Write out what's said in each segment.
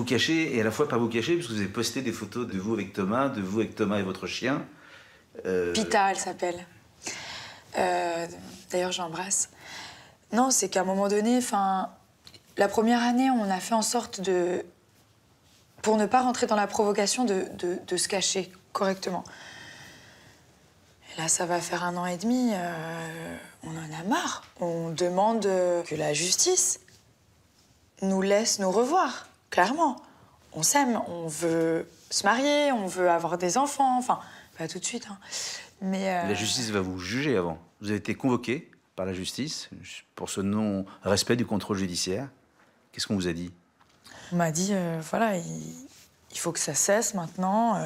vous cachez et à la fois pas vous cacher, parce que vous avez posté des photos de vous avec Thomas et votre chien. Pita, elle s'appelle. D'ailleurs, j'embrasse. Non, c'est qu'à un moment donné, la première année, on a fait en sorte de... Pour ne pas rentrer dans la provocation de se cacher correctement. Et là, ça va faire 1 an et demi. On en a marre. On demande que la justice nous laisse nous revoir, clairement. On s'aime, on veut se marier, on veut avoir des enfants, enfin, pas tout de suite, hein. Mais La justice va vous juger avant. Vous avez été convoqué par la justice pour ce non-respect du contrôle judiciaire. Qu'est-ce qu'on vous a dit? on m'a dit, voilà, il faut que ça cesse maintenant.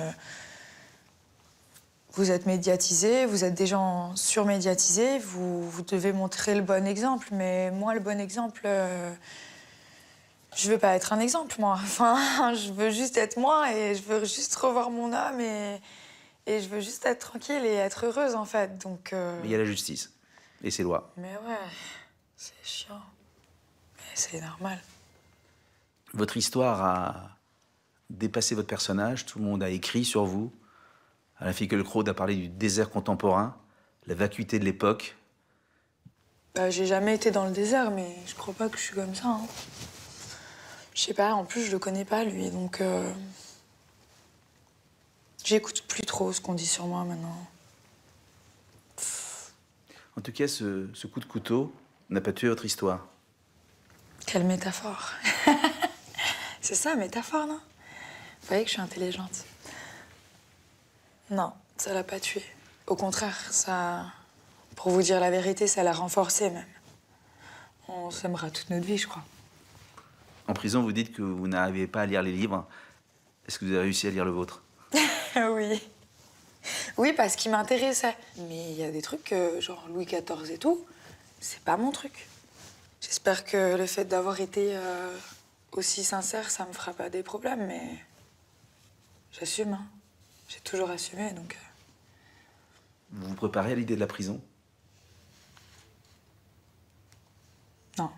Vous êtes médiatisés, vous êtes des gens surmédiatisés, vous devez montrer le bon exemple. Mais moi, le bon exemple... Je veux pas être un exemple, moi. Enfin, je veux juste être moi et je veux juste revoir mon âme et je veux juste être tranquille et être heureuse, en fait. Donc. Mais il y a la justice et ses lois. Mais ouais, c'est chiant. Mais c'est normal. Votre histoire a dépassé votre personnage. Tout le monde a écrit sur vous. Alain Finkielkraut a parlé du désert contemporain, la vacuité de l'époque. Bah, j'ai jamais été dans le désert, mais je crois pas que je suis comme ça, hein. Je sais pas, en plus, je le connais pas, lui, donc... J'écoute plus trop ce qu'on dit sur moi, maintenant. En tout cas, ce coup de couteau n'a pas tué votre histoire. Quelle métaphore. C'est ça, métaphore, non? Vous voyez que je suis intelligente. Non, ça l'a pas tué. Au contraire, ça... Pour vous dire la vérité, ça l'a renforcé, même. On s'aimera toute notre vie, je crois. En prison, vous dites que vous n'arrivez pas à lire les livres. Est-ce que vous avez réussi à lire le vôtre? Oui. Oui, parce qu'il m'intéressait. Mais il y a des trucs, genre Louis XIV et tout, c'est pas mon truc. J'espère que le fait d'avoir été aussi sincère, ça me fera pas des problèmes, mais... J'assume, hein. J'ai toujours assumé, donc... Vous vous préparez à l'idée de la prison? Non.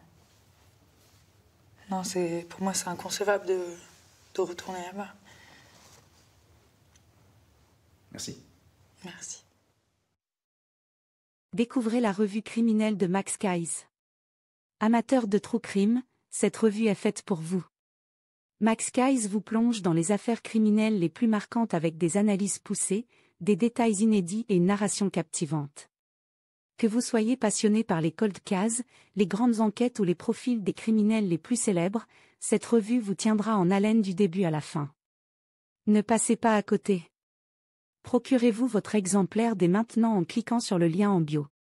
Non, pour moi, c'est inconcevable de retourner là-bas. Merci. Merci. Découvrez la revue criminelle de Max Kayes. Amateur de true crime, cette revue est faite pour vous. Max Kayes vous plonge dans les affaires criminelles les plus marquantes avec des analyses poussées, des détails inédits et une narration captivante. Que vous soyez passionné par les cold cases, les grandes enquêtes ou les profils des criminels les plus célèbres, cette revue vous tiendra en haleine du début à la fin. Ne passez pas à côté. Procurez-vous votre exemplaire dès maintenant en cliquant sur le lien en bio.